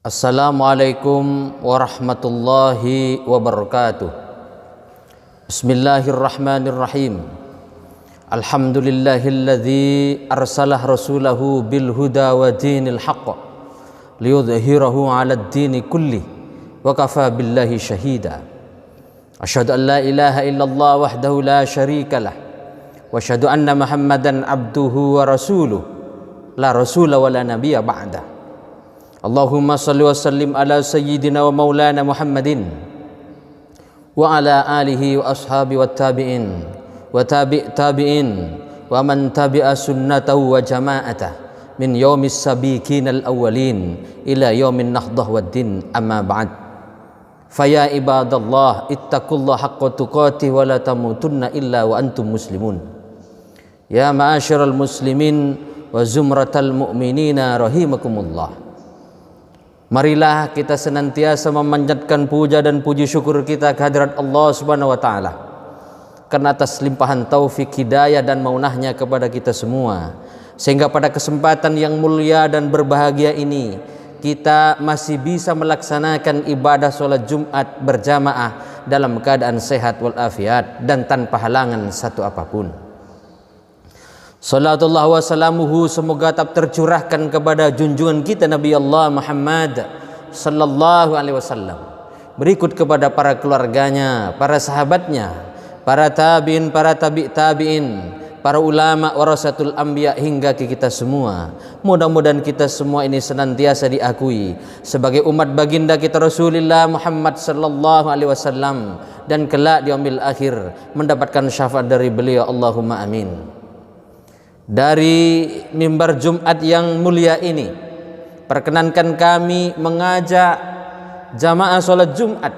Assalamualaikum warahmatullahi wabarakatuh. Bismillahirrahmanirrahim. Alhamdulillahilladzi arsalah rasulahu bil huda wa dinil haqq liyudhhirahu 'alad dini kulli wa kafa billahi syahida. Asyhadu an la ilaha illallah wahdahu la syarikalah wa asyhadu anna Muhammadan abduhu wa rasuluh la rasula wa la nabiyya ba'da. Allahumma salli wa sallim ala sayyidina wa maulana Muhammadin wa ala alihi wa ashabi wa tabi'in wa tabi'in wa man tabi'a sunnatahu wa jama'atah min yaumis sabiqin al-awwalin ila yaumin nahdah wad-din amma ba'd. Faya ibadallah ittaqullaha haqqa tuqatih wa la tamutunna illa wa antum muslimun. Ya ma'asyiral muslimin wa zumratal mu'minina rahimakumullah. Marilah kita senantiasa memanjatkan puja dan puji syukur kita kehadirat Allah Subhanahu wa taala karena atas limpahan taufik hidayah dan maunahnya kepada kita semua, sehingga pada kesempatan yang mulia dan berbahagia ini kita masih bisa melaksanakan ibadah sholat Jumat berjamaah dalam keadaan sehat walafiat dan tanpa halangan satu apapun. Salatullah wa salamuhu semoga tetap tercurahkan kepada junjungan kita Nabi Allah Muhammad sallallahu alaihi wasallam, berikut kepada para keluarganya, para sahabatnya, para tabi'in, para tabi'in, para ulama warasatul anbiya hingga ke kita semua. Mudah-mudahan kita semua ini senantiasa diakui sebagai umat baginda kita Rasulullah Muhammad sallallahu alaihi wasallam dan kelak di yaumil akhir mendapatkan syafaat dari beliau, Allahumma amin. Dari mimbar Jumat yang mulia ini, perkenankan kami mengajak jamaah sholat Jumat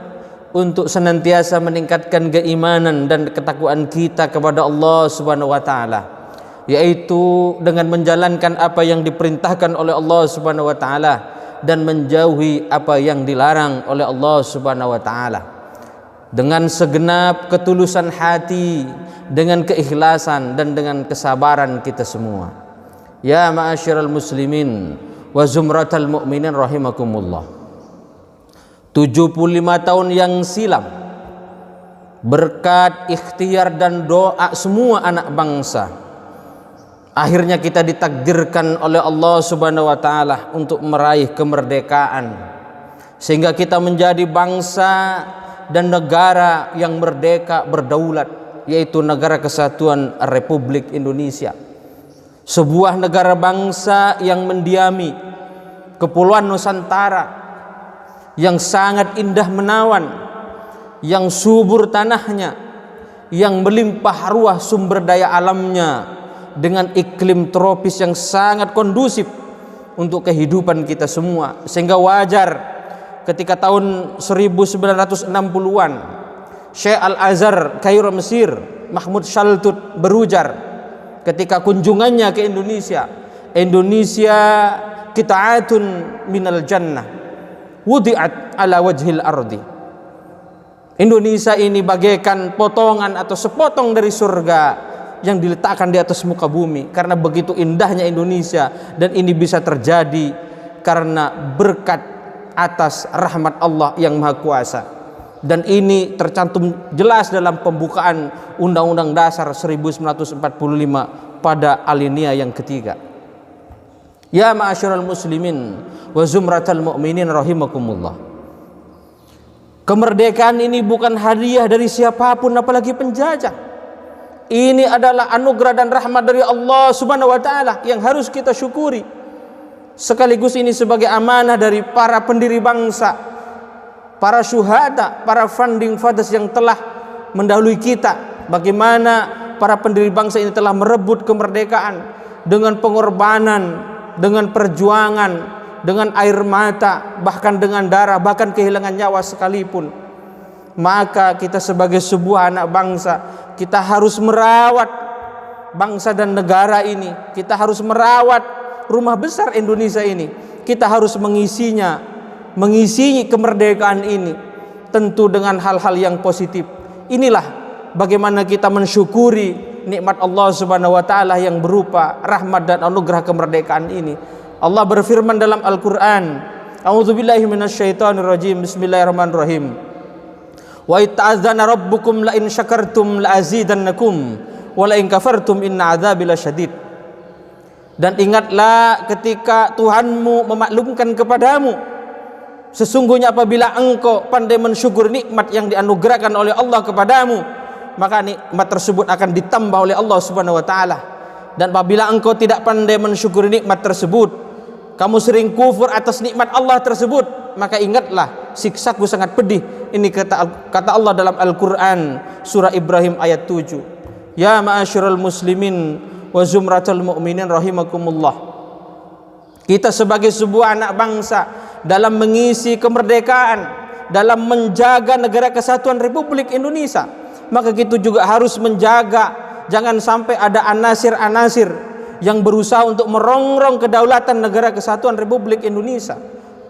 untuk senantiasa meningkatkan keimanan dan ketakwaan kita kepada Allah Subhanahu wa taala, yaitu dengan menjalankan apa yang diperintahkan oleh Allah Subhanahu wa taala dan menjauhi apa yang dilarang oleh Allah Subhanahu wa taala dengan segenap ketulusan hati, dengan keikhlasan dan dengan kesabaran kita semua. Ya ma'asyiral muslimin wa zumratal mu'minin rahimakumullah. 75 tahun yang silam, berkat ikhtiar dan doa semua anak bangsa, akhirnya kita ditakdirkan oleh Allah Subhanahu wa taala untuk meraih kemerdekaan, sehingga kita menjadi bangsa dan negara yang merdeka berdaulat, yaitu Negara Kesatuan Republik Indonesia, sebuah negara bangsa yang mendiami Kepulauan Nusantara yang sangat indah menawan, yang subur tanahnya, yang melimpah ruah sumber daya alamnya, dengan iklim tropis yang sangat kondusif untuk kehidupan kita semua, sehingga wajar ketika tahun 1960-an Syekh Al-Azhar Kairo Mesir Mahmud Shaltut berujar ketika kunjungannya ke Indonesia, Indonesia qita'atun minal jannah wudi'at ala wajhil ardi. Indonesia ini bagaikan potongan atau sepotong dari surga yang diletakkan di atas muka bumi, karena begitu indahnya Indonesia, dan ini bisa terjadi karena berkat atas rahmat Allah yang Maha Kuasa. Dan ini tercantum jelas dalam pembukaan Undang-Undang Dasar 1945 pada alinea yang ketiga. Ya ma'asyiral muslimin wa zumratal mu'minin rahimakumullah. Kemerdekaan ini bukan hadiah dari siapapun, apalagi penjajah. Ini adalah anugerah dan rahmat dari Allah Subhanahu wa taala yang harus kita syukuri. Sekaligus ini sebagai amanah dari para pendiri bangsa, para syuhada, para founding fathers yang telah mendahului kita. Bagaimana para pendiri bangsa ini telah merebut kemerdekaan dengan pengorbanan, dengan perjuangan, dengan air mata, bahkan dengan darah, bahkan kehilangan nyawa sekalipun. Maka kita sebagai sebuah anak bangsa, kita harus merawat bangsa dan negara ini. Kita harus merawat rumah besar Indonesia ini. Kita harus mengisi kemerdekaan ini tentu dengan hal-hal yang positif. Inilah bagaimana kita mensyukuri nikmat Allah Subhanahu wa taala yang berupa rahmat dan anugerah kemerdekaan ini. Allah berfirman dalam Al-Qur'an, A'udzubillahi minasyaitonirrajim. Bismillahirrahmanirrahim. Wa ta'adzana rabbukum la in syakartum la azidannakum wa la in kafartum inna adzabi lasyadid. Dan ingatlah ketika Tuhanmu memaklumkan kepadamu, sesungguhnya apabila engkau pandai mensyukur nikmat yang dianugerahkan oleh Allah kepadamu, maka nikmat tersebut akan ditambah oleh Allah Subhanahu wa taala. Dan apabila engkau tidak pandai mensyukuri nikmat tersebut, kamu sering kufur atas nikmat Allah tersebut, maka ingatlah siksaku sangat pedih. Ini kata Allah dalam Al-Qur'an surah Ibrahim ayat 7. Ya ma'asyiral muslimin wa zumratul mu'minin rahimakumullah. Kita sebagai sebuah anak bangsa dalam mengisi kemerdekaan, dalam menjaga negara kesatuan Republik Indonesia, maka kita juga harus menjaga jangan sampai ada anasir-anasir yang berusaha untuk merongrong kedaulatan negara kesatuan Republik Indonesia.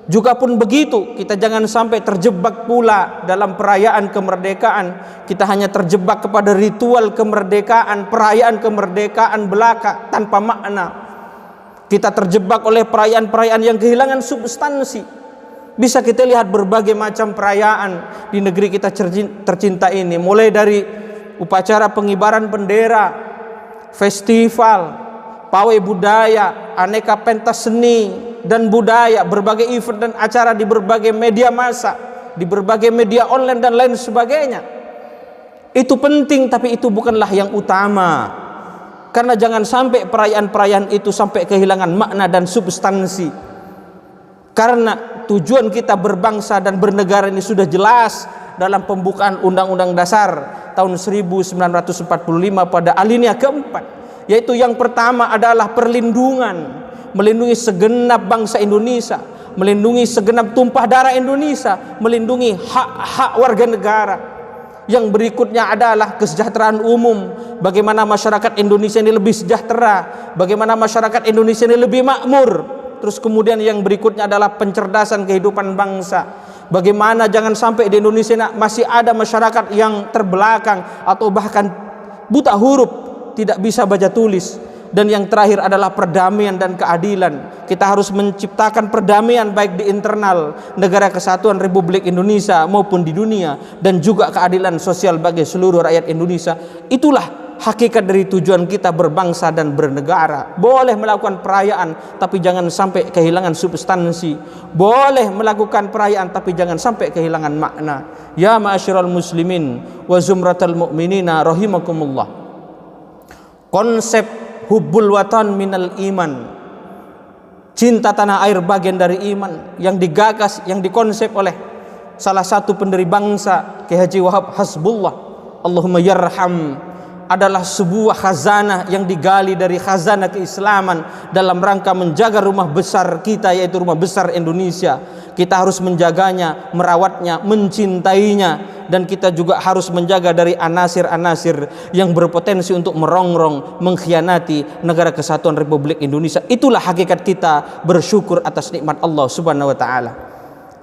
Juga pun begitu, kita jangan sampai terjebak pula dalam perayaan kemerdekaan. Kita hanya terjebak kepada ritual kemerdekaan, perayaan kemerdekaan belaka tanpa makna. Kita terjebak oleh perayaan-perayaan yang kehilangan substansi. Bisa kita lihat berbagai macam perayaan di negeri kita tercinta ini, mulai dari upacara pengibaran bendera, festival, pawai budaya, aneka pentas seni dan budaya, berbagai event dan acara di berbagai media massa, di berbagai media online dan lain sebagainya. Itu penting, tapi itu bukanlah yang utama. Karena jangan sampai perayaan-perayaan itu sampai kehilangan makna dan substansi. Karena tujuan kita berbangsa dan bernegara ini sudah jelas dalam pembukaan Undang-Undang Dasar tahun 1945 pada alinea keempat, yaitu yang pertama adalah perlindungan, melindungi segenap bangsa Indonesia, melindungi segenap tumpah darah Indonesia, melindungi hak-hak warga negara. Yang berikutnya adalah kesejahteraan umum, bagaimana masyarakat Indonesia ini lebih sejahtera, bagaimana masyarakat Indonesia ini lebih makmur. Terus kemudian yang berikutnya adalah pencerdasan kehidupan bangsa, bagaimana jangan sampai di Indonesia masih ada masyarakat yang terbelakang atau bahkan buta huruf, tidak bisa baca tulis. Dan yang terakhir adalah perdamaian dan keadilan. Kita harus menciptakan perdamaian baik di internal negara kesatuan Republik Indonesia maupun di dunia, dan juga keadilan sosial bagi seluruh rakyat Indonesia. Itulah hakikat dari tujuan kita berbangsa dan bernegara. Boleh melakukan perayaan tapi jangan sampai kehilangan substansi. Boleh melakukan perayaan tapi jangan sampai kehilangan makna. Ya ma'asyiral muslimin wa zumratal mu'minina rahimakumullah. Konsep hubbul watan minal iman, cinta tanah air bagian dari iman, yang digagas, yang dikonsep oleh salah satu pendiri bangsa, Kiai Haji Wahab Hasbullah Allahumma yarham, adalah sebuah khazanah yang digali dari khazanah keislaman dalam rangka menjaga rumah besar kita, yaitu rumah besar Indonesia. Kita harus menjaganya, merawatnya, mencintainya, dan kita juga harus menjaga dari anasir-anasir yang berpotensi untuk merongrong, mengkhianati negara kesatuan Republik Indonesia. Itulah hakikat kita bersyukur atas nikmat Allah Subhanahu wa taala.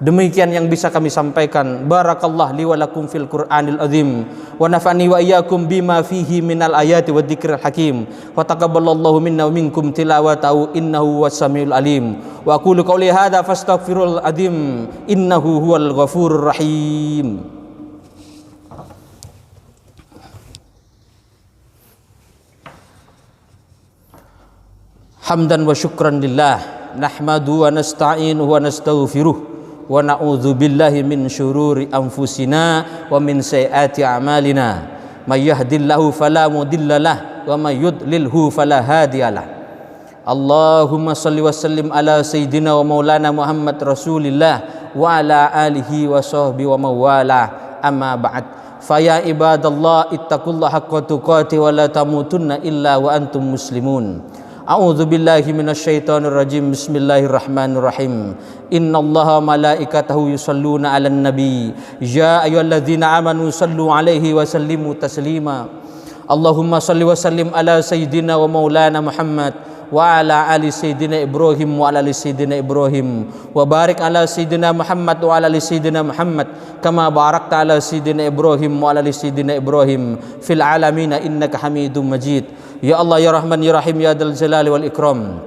Demikian yang bisa kami sampaikan. Barakallah li wa lakum fil Qur'anil azim wa nafa'ani wa iyyakum bima fihi minal ayati wa dzikril hakim. Wa taqabbalallahu minna wa minkum tilawatahu innahu was-samiul alim. Wa aqulu qouli hadza fastaghfirul azim innahu huwal ghafurur rahim. Hamdan wa syukran lillah, nahmadu wa nasta'inuhu wa nastaghfiruh, wa na'udzu billahi min syururi anfusina wa min sayyiati a'malina. May yahdihillahu fala mudhillalah wa may yudlilhu fala hadiyalah. Allahumma shalli wa sallim ala sayyidina wa maulana Muhammad Rasulillah wa ala alihi wa sahbihi wa mawala. Amma ba'd. Fa ya ibadallah ittaqullaha haqqa tuqatih wa la tamutunna illa wa antum muslimun. A'udzu billahi minasyaitonir rajim. Bismillahirrahmanirrahim. Innallaha malaikatahu yusholluna 'alan nabi. Ya ayyuhalladzina amanu shallu 'alaihi wa sallimu taslima. Allahumma shalli wa sallim ala sayyidina wa maulana Muhammad wa ala ali sayyidina Ibrahim wa ala ali sayyidina Ibrahim wa barik ala sayyidina Muhammad wa ala ali sayyidina Muhammad kama barakta ala sayyidina Ibrahim wa ala ali sayyidina Ibrahim fil alamin innaka Hamidum Majid. Ya Allah ya Rahman ya Rahim ya Dzal Jalali wal Ikram.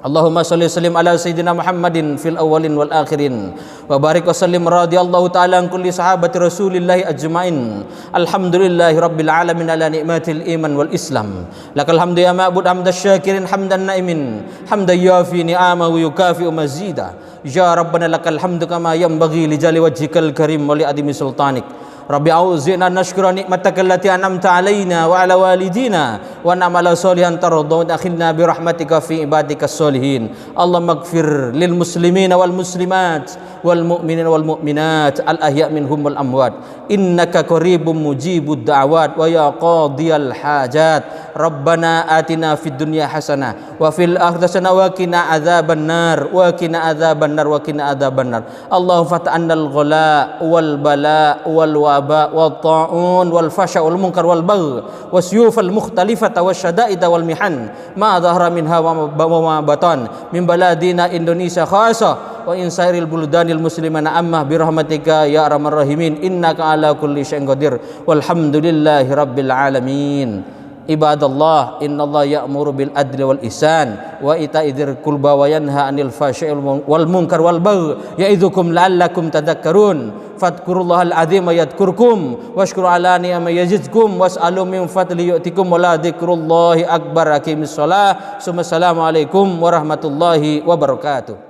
Allahumma salli sallim ala sayyidina Muhammadin fil awwalin wal akhirin wa barik wa sallim radhiyallahu ta'ala an kulli sahabati rasulillahi ajmain. Alhamdulillahi rabbil alamin ala ni'matil iman wal islam. Lakal hamdu ya ma'bud hamdas syakirin hamdan na'imin hamdan yafi ni'ama wa yukafi'u mazida. Ya rabbana lakal hamdu kama yanbaghi li jali wajhikal karim wa li adimi sultanik. Rabbi auzi'na nashkura ni'mataka allati an'amta alaina wa ala walidina wa na'mala solihan tarda wa akhilna bi rahmatika fi ibadikas solihin. Allahumma ighfir lil muslimina wal muslimat wal mu'minina wal mu'minat al ahya' minhum wal amwat innaka qaribum mujibud da'awat wa ya qadiyal hajat. Rabbana atina fid dunya hasanah wa fil akhirati hasanah wa qina adzabannar wa qina adzabannar wa qina adzabannar. Allahumma fat'annal ghala wal bala wal waba wal ta'un wal fasha wal munkar wal bagh wasyuf al mukhtalifata wasyada'id wal mihan ma dhahara minha wa ma batan min baladina Indonesia khassa wa in sairil buldanil muslimana amma bi rahmatika ya arhamar rahimin innaka ala kulli syai'in qadir walhamdulillahi rabbil alamin. Ibadallah, innallaha ya'muru bil adli wal ihsan wa ita'i dzil qurba wa yanha 'anil fahsya'i wal munkar wal baghi ya'idzukum la'allakum tadhakkarun. Fadhkurullahal 'azima yadhkurkum washkuru 'ala ni'amihi yazidkum was'alu min fadli yu'tikum wa la dzikrullahi akbar. Aqimis shalah. Assalamu alaikum warahmatullahi wabarakatuh.